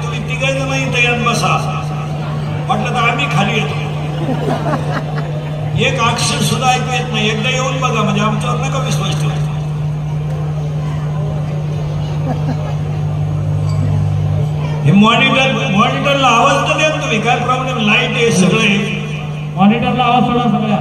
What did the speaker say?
तुम्ही तिघांना नाही तयार बसा म्हटलं तर आम्ही खाली येतो. एक अक्षर सुद्धा ऐकू येत नाही. एकदा येऊन बघा म्हणजे आमच्यावर नका विश्वास ठेवा. हे मॉनिटरला आवाज तर द्या तुम्ही. काय प्रॉब्लेम? लाईट आहे सगळं आहे. मॉनिटरला आवाज सोडा सगळ्या.